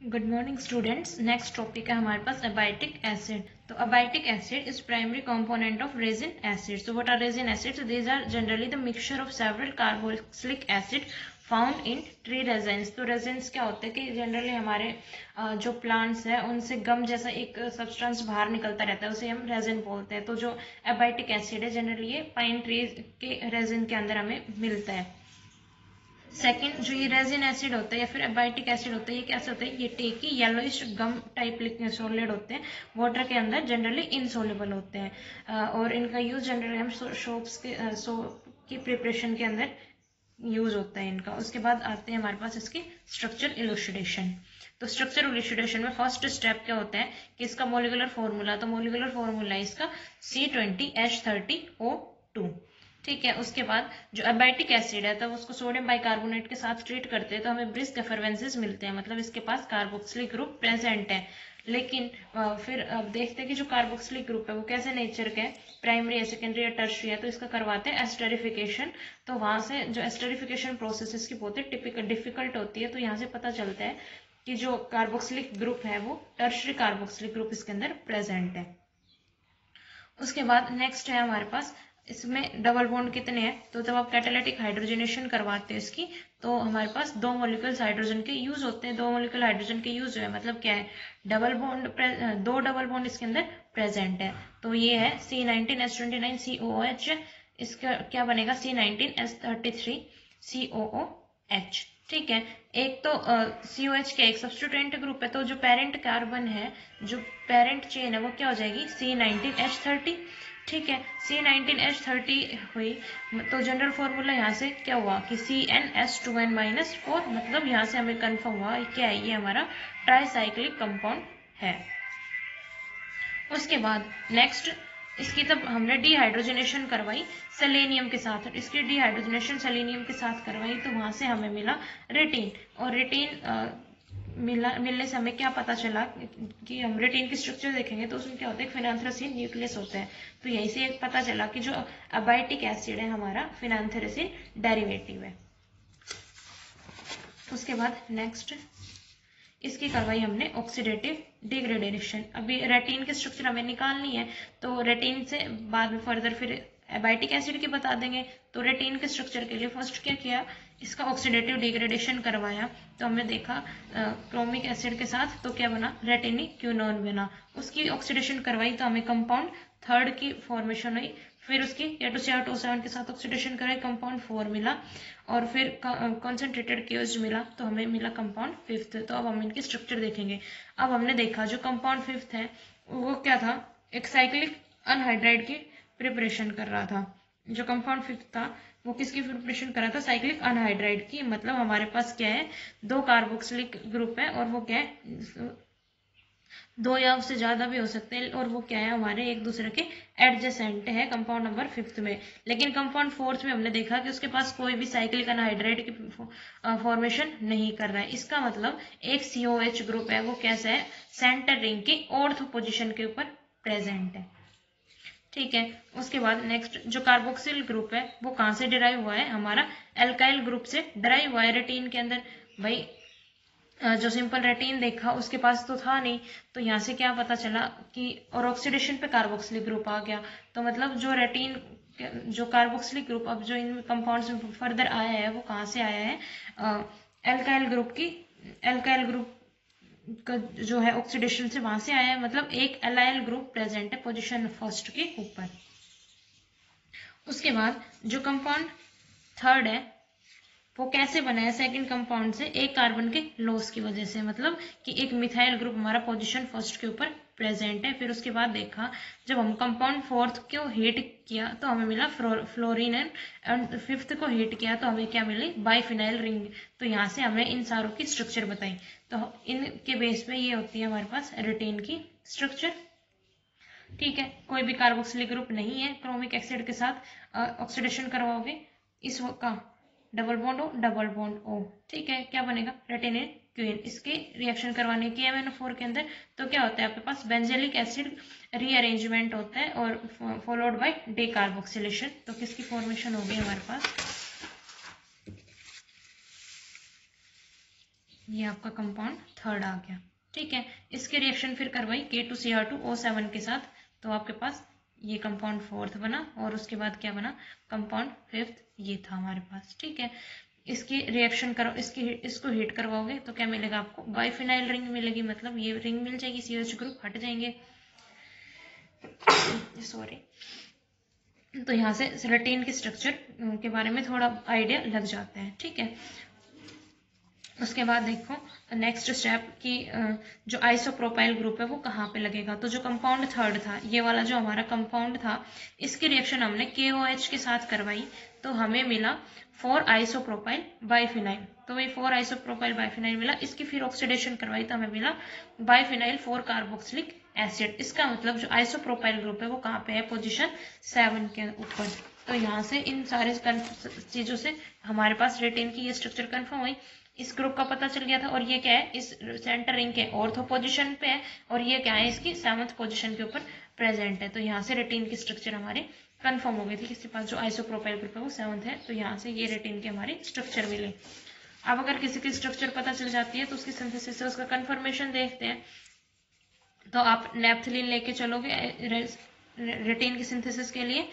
Good morning students. Next topic है हमारे पास अबाइटिक एसिड। तो abietic acid is primary component of resin acid. So what are resin acids? These are generally the mixture of several carboxylic acid found in tree resins. तो resins क्या होते हैं कि generally हमारे जो प्लांट्स है उनसे गम जैसा एक सब्सटेंस बाहर निकलता रहता है, उसे हम रेजिन बोलते हैं। तो जो अबाइटिक एसिड है जनरली ये पाइन ट्रीज के रेजिन के अंदर हमें मिलता है। सेकेंड, जो ये रेजिन एसिड होता है या फिर अबाइटिक एसिड होता है, ये कैसे होता है? ये टेकी येलोइश गम टाइप लिक्विड सॉलिड होते हैं, वाटर के अंदर जनरली इनसोल्युबल होते हैं और इनका यूज जनरली हम सोप की प्रिपरेशन के अंदर यूज होता है इनका। उसके बाद आते हैं हमारे पास इसकी स्ट्रक्चर इलुसिडेशन। तो स्ट्रक्चर इलुसिडेशन में फर्स्ट स्टेप क्या होता है कि इसका मोलिकुलर फॉर्मूला, तो मोलिकुलर फॉर्मूला है इसका C20H30O2। ठीक है। उसके बाद जो अबाइटिक एसिड है तो उसको सोडियम बाइकार्बोनेट के साथ ट्रीट करते हैं तो हमें ब्रिस्क एफरवेंसेस मिलते हैं, मतलब इसके पास कार्बोक्सिलिक ग्रुप प्रेजेंट है। लेकिन फिर अब देखते हैं कि जो कार्बोक्सिलिक ग्रुप है वो कैसे नेचर का है, प्राइमरी है, सेकेंडरी है, टर्शियरी है। तो इसका करवाते हैं एस्टरिफिकेशन। तो वहां से जो एस्टरिफिकेशन प्रोसेस इसकी बहुत ही डिफिकल्ट होती है, तो यहाँ से पता चलता है कि जो कार्बोक्सिलिक ग्रुप है वो टर्शियरी कार्बोक्सिलिक ग्रुप इसके अंदर प्रेजेंट है। उसके बाद नेक्स्ट है हमारे पास, इसमें डबल बॉन्ड कितने हैं? तो जब आप कैटालिटिक हाइड्रोजनेशन करवाते हैं इसकी, तो हमारे पास दो मॉलिक्यूल्स हाइड्रोजन के यूज होते हैं। दो मॉलिक्यूल हाइड्रोजन के यूज है मतलब क्या है? डबल बॉन्ड, दो डबल बॉन्ड इसके अंदर प्रेजेंट है। तो ये है C19H29COOH। इसका क्या बनेगा? C19H33COOH। ठीक है। एक तो COH का एक सब्स्टिट्यूएंट ग्रुप है, तो जो पेरेंट कार्बन है, जो पेरेंट चेन है वो क्या हो जाएगी? C19H30। ठीक है। C19H30 हुई तो जनरल फॉर्मूला यहाँ से क्या हुआ कि CnS2n-4, मतलब यहाँ से हमें कंफर्म हुआ क्या है, ये हमारा ट्राईसाइक्लिक कंपाउंड है। उसके बाद नेक्स्ट, इसकी तब हमने डीहाइड्रोजनेशन करवाई सेलेनियम के साथ, इसकी डीहाइड्रोजनेशन सेलेनियम के साथ करवाई तो वहां से हमें मिला रेटिन। और रेटिन मिलने से हमें क्या पता चला कि हम रेटिन की स्ट्रक्चर देखेंगे तो उसमें क्या होता है? फिनांथ्रेसिन न्यूक्लियस होता है। तो यही से पता चला कि जो अबाइटिक एसिड है हमारा फिनांथ्रेसिन डेरिवेटिव है। उसके बाद नेक्स्ट, इसकी करवाई हमने ऑक्सीडेटिव डिग्रेडेशन। अभी रेटिन की स्ट्रक्चर हमें निकालनी है, तो रेटिन से बाद में फर्दर फिर एबाइटिक एसिड की बता देंगे। तो रेटिन के स्ट्रक्चर के लिए फर्स्ट क्या किया? इसका ऑक्सीडेटिव डिग्रेडेशन करवाया। तो हमने देखा क्रोमिक एसिड के साथ तो क्या बना? रेटिनिक्यूनोन बना। उसकी ऑक्सीडेशन करवाई तो हमें कंपाउंड थर्ड की फॉर्मेशन हुई। फिर उसकी K2Cr2O7 के साथ ऑक्सीडेशन कराई, कंपाउंड 4 मिला। और फिर कॉन्सेंट्रेटेड केओएच मिला तो हमें मिला कंपाउंड 5th। तो अब हम इनकी स्ट्रक्चर देखेंगे। अब हमने देखा जो कंपाउंड 5th है वो क्या था? एक साइक्लिक अनहाइड्राइड की प्रिपरेशन कर रहा था। जो कंपाउंड 5th था वो किसकी प्रिपरेशन कर रहा था? साइक्लिक अनहाइड्राइड की। मतलब हमारे पास क्या है? दो कार्बोक्सिलिक ग्रुप है और वो क्या है? दो या उससे ज्यादा भी हो सकते हैं, और वो क्या है? हमारे एक दूसरे के एडजेसेंट है कंपाउंड नंबर 5th में। लेकिन कंपाउंड 4th में हमने देखा कि उसके पास कोई भी साइक्लिक अनहाइड्राइड की फॉर्मेशन नहीं कर रहा है। इसका मतलब एक COH ग्रुप है वो कैसा है? सेंटर रिंग की ऑर्थ पोजिशन के ऊपर प्रेजेंट है। ठीक है। उसके बाद नेक्स्ट, जो कार्बोक्सिल ग्रुप है वो कहाँ से डिराइव हुआ है? हमारा एल्काइल ग्रुप से डिराइव हुआ है रेटिन के अंदर। भाई जो सिंपल रेटिन देखा उसके पास तो था नहीं, तो यहाँ से क्या पता चला कि, और ऑक्सीडेशन पे कार्बोक्सिलिक ग्रुप आ गया। तो मतलब जो रेटिन, जो कार्बोक्सिलिक ग्रुप अब जो इन कंपाउंड्स में फर्दर आया है वो कहाँ से आया है? एल्काइल ग्रुप की, एल्काइल ग्रुप का जो है ऑक्सीडेशन से वहां से आया है। मतलब एक एलाइल ग्रुप प्रेजेंट है पोजिशन फर्स्ट के ऊपर। उसके बाद जो कंपाउंड थर्ड है वो कैसे बना है? सेकंड कंपाउंड से एक कार्बन के लॉस की वजह से, मतलब कि एक मिथाइल ग्रुप हमारा पोजीशन फर्स्ट के ऊपर प्रेजेंट है। फिर उसके बाद देखा जब हम कंपाउंड 4th को हीट किया तो हमें मिला फ्लोरीन, एंड 5th को हीट किया तो हमें क्या मिली? Biphenyl ring. तो यहाँ से हमें इन सारों की स्ट्रक्चर बताई। तो इनके बेस पे ये होती है हमारे पास रेटिन की स्ट्रक्चर। ठीक है। कोई भी कार्बोक्सिलिक ग्रुप नहीं है, क्रोमिक एसिड के साथ ऑक्सीडेशन करवाओगे इसका double bond O, double bond O। ठीक है। क्या बनेगा? रेटिनिन क्वीन। इसके रिएक्शन करवाने की MnO4 के अंदर तो क्या होता है आपके पास? बेंजेलिक एसिड रीअरेंजमेंट होता है और फॉलोड बाय डेकार्बोक्सिलेशन। तो किसकी फॉर्मेशन होगी हमारे पास? ये आपका कंपाउंड थर्ड आ गया। ठीक है, इसके रिएक्शन फिर करवाई K2Cr2O7 के साथ, तो आपके पास ये कंपाउंड फोर्थ बना और उसके बाद क्या बना, कंपाउंड फिफ्थ ये था हमारे पास। ठीक है, इसकी रिएक्शन करो, इसको हीट करवाओगे तो क्या मिलेगा आपको, बाइफिनाइल रिंग मिलेगी, मतलब ये रिंग मिल जाएगी, CH ग्रुप हट जाएंगे। सॉरी। तो यहाँ से रेटिन के स्ट्रक्चर के बारे में थोड़ा आइडिया लग जाता है। ठीक है, उसके बाद देखो नेक्स्ट स्टेप की जो आइसोप्रोपाइल ग्रुप है वो कहाँ पे लगेगा। तो जो कंपाउंड थर्ड था, ये वाला जो हमारा कंपाउंड था, इसकी रिएक्शन हमने KOH के साथ करवाई तो हमें मिला 4 आइसोप्रोपाइल बाइफिनाइल। तो ये 4 आइसोप्रोपाइल बाइफिनाइल मिला, इसकी फिर ऑक्सीडेशन करवाई तो हमें मिला बाइफिनाइल 4 कार्बोक्सिलिक एसिड। इसका मतलब जो आइसोप्रोपाइल ग्रुप है वो कहाँ पे है, पोजीशन 7 के ऊपर। तो यहाँ से इन सारे चीजों से हमारे पास रेटिन की ये स्ट्रक्चर कंफर्म हुई, इस ग्रुप का पता चल गया था। और ये क्या है, इस सेंटर रिंग के ऑर्थो पोजीशन पे है और ये क्या है, इसकी 7th पोजीशन के ऊपर प्रेजेंट है। तो यहाँ से रेटिन की स्ट्रक्चर हमारे कंफर्म हो गई थी, किसी पास जो आइसोप्रोपाइल ग्रुप है वो 7th है, तो यहाँ से ये रेटिन के हमारे स्ट्रक्चर मिले। अब अगर किसी की स्ट्रक्चर पता चल जाती है तो उसकी सिंथेसिस से उसका कंफर्मेशन देखते हैं। तो आप नेप्थलीन लेके चलोगे रेटिन की सिंथेसिस के लिए।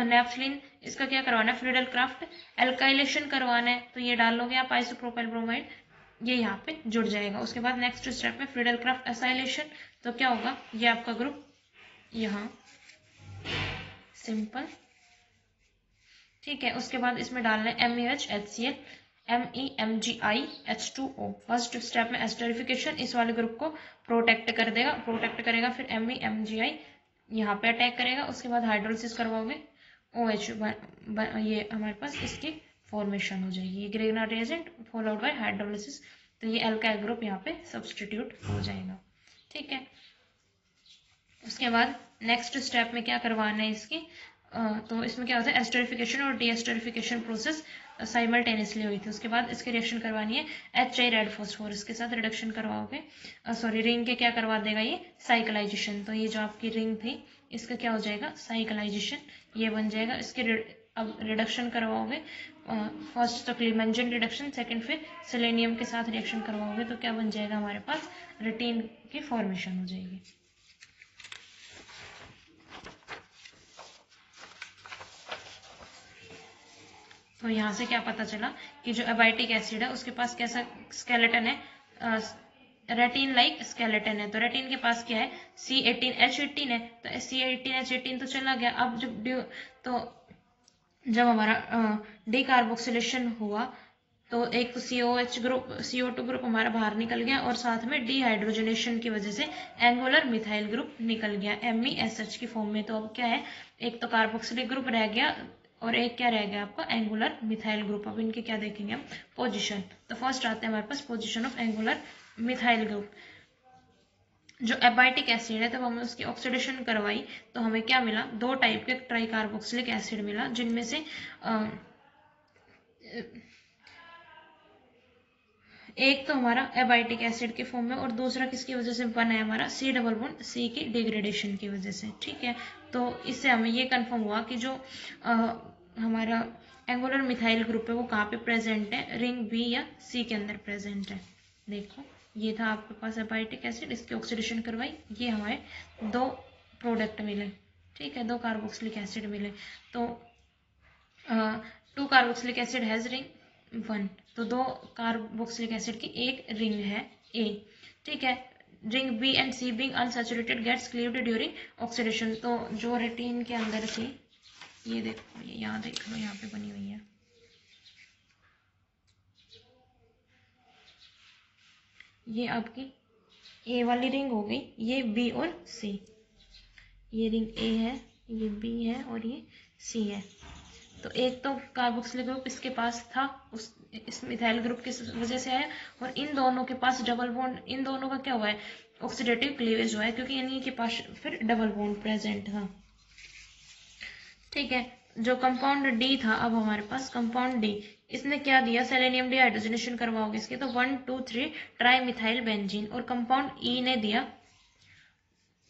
नेप्थलीन इसका क्या करवाना है, फ्रीडल क्राफ्ट एल्काइलेशन करवाना है, तो ये डालोगे आप आइसोप्रोपाइल ब्रोमाइड, ये यहाँ पे जुड़ जाएगा। उसके बाद नेक्स्ट स्टेप में फ्रीडल क्राफ्ट एसाइलेशन, तो क्या होगा, ये आपका ग्रुप यहाँ सिंपल। ठीक है, उसके बाद इसमें डालना है MEH HCl MEMgI first step में एस्टरिफिकेशन इस वाले ग्रुप को प्रोटेक्ट करेगा, फिर MEMgI यहाँ पे अटैक करेगा। उसके बाद हाइड्रोलिसिस करवाओगे OH, ये हमारे पास इसकी फॉर्मेशन हो जाएगी, ये ग्रेगनार रिएजेंट फॉलोड बाय हाइड्रोलिसिस, तो ये एल्काइल ग्रुप यहाँ पे सब्सटीट्यूट हो जाएगा। ठीक है, उसके बाद नेक्स्ट स्टेप में क्या करवाना है इसकी, तो इसमें क्या होता है, एस्टरिफिकेशन और डीएस्टरिफिकेशन प्रोसेस साइमल्टेनियसली हुई थी। उसके बाद इसकी रिएक्शन करवानी है HI रेड फॉस्फोरस के साथ, रिडक्शन करवाओगे, सॉरी रिंग के क्या करवा देगा ये, साइक्लाइजेशन। तो ये जो आपकी रिंग थी इसका क्या हो जाएगा, साइक्लाइजेशन, ये बन जाएगा। इसके अब रिडक्शन करवाओगे, फर्स्ट तो क्लीमेंजन रिडक्शन, सेकंड फिर सेलेनियम के साथ रिएक्शन करवाओगे, तो क्या बन जाएगा हमारे पास, रेटिन की फॉर्मेशन हो जाएगी। तो यहाँ से क्या पता चला कि जो एबाइटिक एसिड है उसके पास कैसा स्केलेटन है, रेटिन लाइक स्केलेटन है। तो रेटिन के पास क्या है, C18H18 है, तो C18H18 तो चला गया। अब जब हमारा डीकार्बोक्सिलेशन हुआ तो एक तो COH ग्रुप, CO2 ग्रुप हमारा बाहर निकल गया और साथ में डीहाइड्रोजनेशन की वजह से एंगुलर मिथाइल ग्रुप निकल गया MESH की फॉर्म में। तो अब क्या है, एक तो कार्बोक्सिलिक ग्रुप रह गया और एक क्या रह गया आपका, एंगुलर मिथाइल ग्रुप। अब इनके क्या देखेंगे हम, पोजीशन। तो फर्स्ट आते हैं हमारे पास position of angular methyl group. जो एबाइटिक एसिड है, तब हमने उसकी ऑक्सीडेशन करवाई तो हमें क्या मिला, 2 टाइप के ट्राइकार्बोक्सिलिक एसिड मिला, जिनमें से एक तो हमारा एबाइटिक एसिड के फॉर्म में और दूसरा किसकी वजह से बना है हमारा, C डबल बॉन्ड C की डिग्रेडेशन की वजह से। ठीक है, तो इससे हमें ये कंफर्म हुआ कि जो हमारा एंगुलर मिथाइल ग्रुप है वो कहाँ पे प्रेजेंट है, रिंग B या C के अंदर प्रेजेंट है। देखो ये था आपके पास एबाइटिक एसिड, इसकी ऑक्सीडेशन करवाई, ये हमारे 2 प्रोडक्ट मिले। ठीक है, 2 कार्बोक्सिलिक एसिड मिले। तो 2 कार्बोक्सिलिक एसिड हैज रिंग 1, तो 2 कार्बोक्सिलिक एसिड की एक रिंग है A। ठीक है, ring B and C being unsaturated gets cleaved during oxidation. तो जो रेटिन के अंदर थी, ये देखो, ये यहाँ देख लो, यहाँ पे बनी हुई है, ये आपकी A वाली रिंग हो गई, ये B और C, ये रिंग A है, ये B है और ये C है। तो एक तो कार्बोक्सिलिक ग्रुप इसके पास था, इस मिथाइल ग्रुप की वजह से आया, और इन दोनों के पास डबल बॉन्ड, इन दोनों का क्या हुआ है, ऑक्सीडेटिव क्लीवेज हुआ है, क्योंकि इन्हीं के पास फिर डबल बॉन्ड प्रेजेंट था। ठीक है, जो कंपाउंड डी था, अब हमारे पास कंपाउंड डी, इसने क्या दिया, सेलेनियम डीहाइड्रोजनेशन करवाओगे इसके, तो 1 2 3 ट्राई मिथाइल बेंजीन। और कंपाउंड ई ने दिया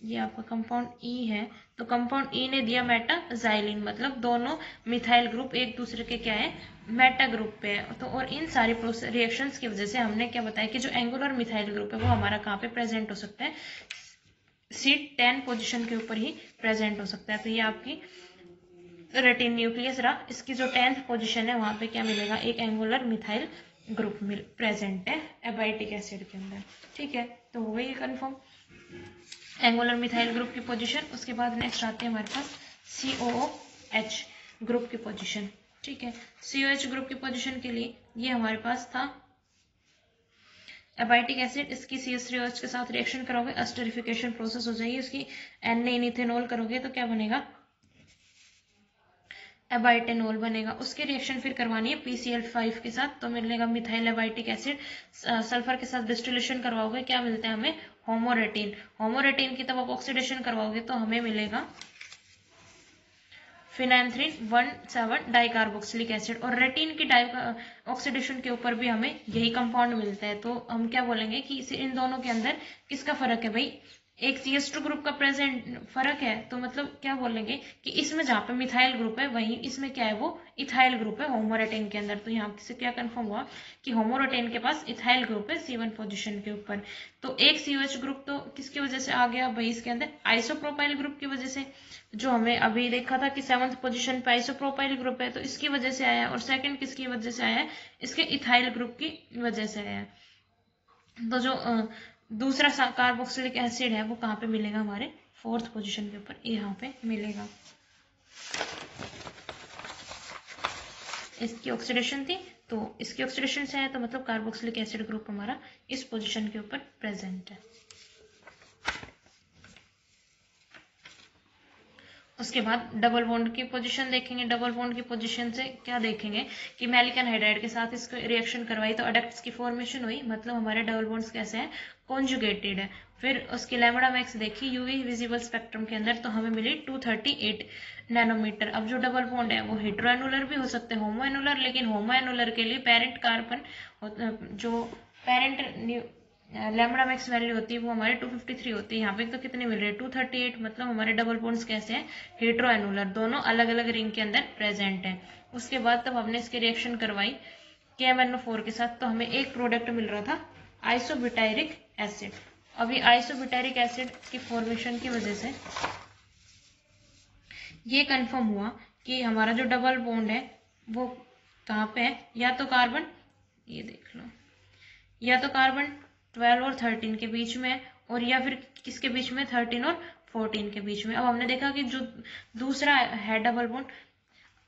ये आपका कंपाउंड ई है, तो कंपाउंड ई ने दिया मेटाजाइलिन, मतलब दोनों मिथाइल ग्रुप एक दूसरे के क्या है, मेटा ग्रुप पे है। तो और इन सारी रिएक्शंस की वजह से हमने क्या बताया कि जो एंगुलर मिथाइल ग्रुप है वो हमारा कहाँ पे प्रेजेंट हो सकता है, C10 पोजीशन के ऊपर ही प्रेजेंट हो सकता है। तो ये आपकी रेटिन न्यूक्लियस रहा, इसकी जो 10th पोजीशन है वहां पे क्या मिलेगा, एक एंगुलर मिथाइल ग्रुप प्रेजेंट है एबाइटिक एसिड के अंदर। ठीक है, तो हो गई कंफर्म एंगुलर मिथाइल ग्रुप की पोजीशन। उसके बाद नेक्स्ट आते हैं हमारे पास COOH ग्रुप की पोजीशन। ठीक है, COH ग्रुप की पोजीशन के लिए ये हमारे पास था एबाइटिक एसिड, इसकी CH3OH के साथ रिएक्शन करोगे, एस्टरिफिकेशन प्रोसेस हो जाएगी, उसकी Na-इथेनॉल करोगे तो क्या बनेगा, एबाइटेनॉल बनेगा। उसकी रिएक्शन फिर करवानी है PCl5 के साथ, तो मिलेगा मिथाइल एबाइटिक एसिड। सल्फर के साथ डिस्टिलेशन करवाओगे, क्या मिलता है हमें, होमोरेटिन। होमोरेटिन की तब आप ऑक्सीडेशन करवाओगे तो हमें मिलेगा फिनाइनथ्रीन 1,7 डाइकार्बोक्सिलिक एसिड। और रेटिन की ऑक्सीडेशन के ऊपर भी हमें यही कंपाउंड मिलता है, तो हम क्या बोलेंगे कि इन दोनों के अंदर किसका फर्क है भाई, एक CH2 ग्रुप का प्रेजेंट फर्क है, तो मतलब क्या बोलेंगे कि इसमें जहाँ पे मिथाइल ग्रुप है वहीं इसमें क्या है, वो इथाइल ग्रुप है होमोरेटिन के अंदर। तो यहाँ से क्या कंफर्म हुआ कि होमोरेटिन के पास इथाइल ग्रुप है C1 पोजीशन के ऊपर। तो एक COH ग्रुप तो किसकी वजह से आ गया भाई, इसके अंदर आइसोप्रोपाइल ग्रुप की वजह से, जो हमें अभी देखा था कि 7th पोजीशन पे आइसोप्रोपाइल ग्रुप है, तो इसकी वजह से आया। और सेकंड किसकी वजह से आया है, इसके इथाइल ग्रुप की वजह से आया है। तो जो दूसरा कार्बोक्सिलिक एसिड है वो कहाँ पे मिलेगा, हमारे 4th पोजीशन के ऊपर यहाँ पे मिलेगा। इसकी ऑक्सीडेशन थी, तो इसकी ऑक्सीडेशन से है, तो मतलब कार्बोक्सिलिक एसिड ग्रुप हमारा इस पोजीशन के ऊपर प्रेजेंट है। उसके बाद डबल बॉन्ड की पोजीशन देखेंगे। डबल बॉन्ड की पोजीशन से क्या देखेंगे कि मैलिक एनहाइड्राइड के साथ इसको रिएक्शन करवाई तो एडक्ट्स की फॉर्मेशन हुई, मतलब हमारे डबल बॉन्ड्स कैसे हैं, कॉन्जुगेटेड है। फिर उसकी लैम्बडा मैक्स देखी यूवी विजिबल स्पेक्ट्रम के अंदर, तो हमें मिली 238 नैनोमीटर। अब जो डबल बॉन्ड है वो हेटेरोएनुलर भी हो सकते हैं, होमोएनुलर, लेकिन होमोएनुलर के लिए पेरेंट कार्बन जो पेरेंट लैम्बडा मैक्स वैल्यू होती है वो हमारे 253 होती है। यहाँ पे तो कितनी मिल रही है, 238, मतलब हमारे डबल बॉन्ड्स कैसे हैं, हेटेरोएनुलर, दोनों अलग अलग रिंग के अंदर प्रेजेंट है। उसके बाद तब हमने इसकी रिएक्शन करवाई KMnO4 के साथ, तो हमें एक प्रोडक्ट मिल रहा था आइसोब्यूटायरिक एसिड। अभी आइसोब्यूटायरिक एसिड की फॉर्मेशन की वजह से ये कंफर्म हुआ कि हमारा जो डबल बॉन्ड है वो कहाँ पे है, या तो कार्बन, ये देख लो, या तो कार्बन 12 और 13 के बीच में है, और या फिर किसके बीच में, 13 और 14 के बीच में। अब हमने देखा कि जो दूसरा है डबल बॉन्ड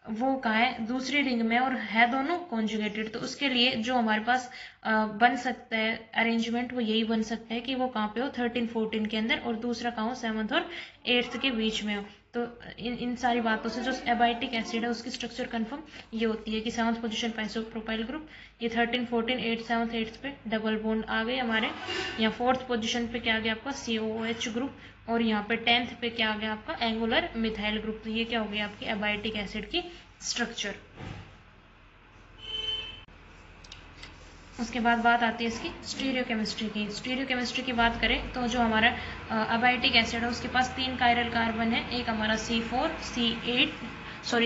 वो कहाँ है, दूसरी रिंग में, और है दोनों कॉन्जुगेटेड, तो उसके लिए जो हमारे पास बन सकता है अरेंजमेंट वो यही बन सकता है कि वो कहाँ पे हो, 13-14 के अंदर, और दूसरा कहाँ हो, 7th और 8th के बीच में हो। तो इन सारी बातों से जो एबाइटिक एसिड है उसकी स्ट्रक्चर कंफर्म ये होती है कि 7th पोजीशन पे आइसोप्रोपाइल ग्रुप, ये 13, 14, 8, 7, 8 पे डबल बॉन्ड आ गए हमारे। यहाँ 4th पोजीशन पे क्या आ गया आपका COOH ग्रुप, और यहाँ पे 10th पे क्या आ गया आपका एंगुलर मिथाइल ग्रुप। तो ये क्या हो गया आपकी एबाइटिक एसिड की स्ट्रक्चर। उसके बाद बात आती है इसकी स्टीरियोकेमिस्ट्री की। स्टीरियोकेमिस्ट्री की बात करें तो जो हमारा एबाइटिक एसिड है उसके पास 3 कायरल कार्बन है, एक हमारा C4,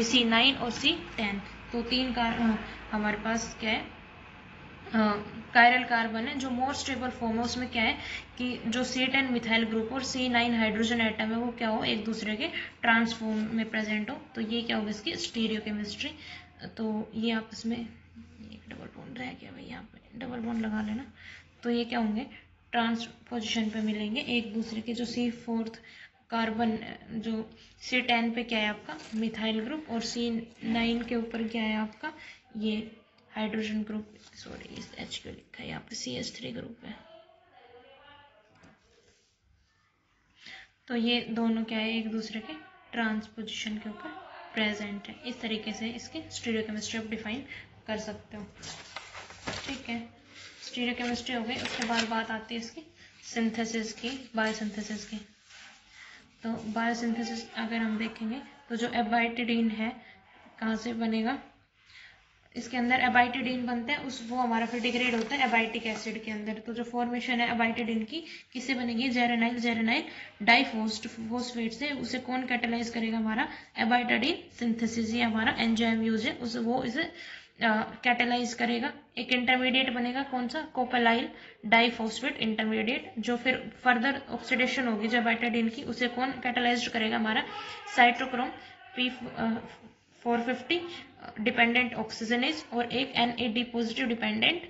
C9 और C10। तो 3 हमारे पास क्या है, कायरल कार्बन है। जो मोर स्टेबल फॉर्म है उसमें क्या है कि जो C10 मिथाइल ग्रुप और C9 हाइड्रोजन एटम है वो क्या हो, एक दूसरे के ट्रांसफॉर्म में प्रेजेंट हो। तो ये क्या होगा इसकी स्टीरियोकेमिस्ट्री। तो ये आपस में एक डबल बॉन्ड रह गया भाई, यहाँ पे डबल बॉन्ड लगा लेना। तो ये क्या होंगे, ट्रांसपोजिशन पे मिलेंगे एक दूसरे के। जो C4 कार्बन, जो C10 पे क्या है आपका मिथाइल ग्रुप, और C9 के ऊपर क्या है आपका ये हाइड्रोजन ग्रुप, सॉरी इस H क्यों लिखा है यहाँ पे, CH3 ग्रुप है। तो ये दोनों क्या है, एक दूसरे के ट्रांसपोजिशन के ऊपर प्रेजेंट है। इस तरीके से इसकी स्टीरियोकेमिस्ट्री आप डिफाइन कर सकते हो। ठीक है, स्टीरियोकेमिस्ट्री हो गई। उसके बाद बात आती है इसकी सिंथेसिस की, बायोसिंथेसिस की। तो बायोसिंथेसिस अगर हम देखेंगे तो जो एबाइटिडीन है कहाँ से बनेगा, इसके अंदर एबाइटिडीन बनता है, उस वो हमारा फिर डिग्रेड होता है एबाइटिक एसिड के अंदर। तो जो फॉर्मेशन है एबाइटिडीन की किससे बनेगी, जेरेनाइल डाइफॉस्फेट से। उसे कौन कैटेलाइज करेगा, हमारा एबाइटिडीन सिंथेसिस। ये हमारा एंजाइम यूज है, उसे वो इसे कैटेलाइज करेगा। एक इंटरमीडिएट बनेगा कौन सा, कोपेलाइल डाइफॉस्फेट इंटरमीडिएट, जो फिर फर्दर ऑक्सीडेशन होगी जब एबाइटिडीन की, उसे कौन कैटेलाइज करेगा, हमारा साइटोक्रोम P450 डिपेंडेंट ऑक्सीजनेज और एक NAD पॉजिटिव डिपेंडेंट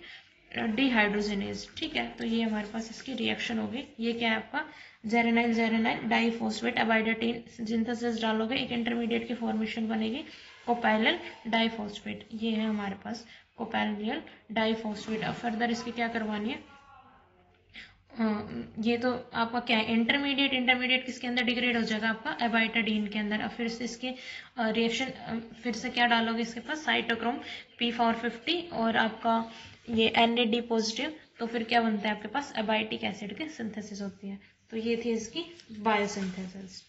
डिहाइड्रोजनेज। ठीक है, तो ये हमारे पास इसकी रिएक्शन होगी। ये क्या है आपका, जेरेनाइल डाइफॉस्फेट एबाइटिडीन सिंथेसिस डालोगे, एक इंटरमीडिएट की फॉर्मेशन बनेगी कोपैइल डाइफॉस्फेट। ये है हमारे पास कोपैइल डाइफॉस्फेट। अब फर्दर इसकी क्या करवानी है, ये तो आपका क्या है, इंटरमीडिएट किसके अंदर डिग्रेड हो जाएगा, आपका एबाइटिडीन के अंदर। अब फिर से इसके रिएक्शन फिर से क्या डालोगे इसके पास, साइटोक्रोम P450 और आपका ये NAD पॉजिटिव, तो फिर क्या बनता है आपके पास, एबाइटिक एसिड की सिंथेसिस होती है। तो ये थी इसकी बायोसिंथेसिस।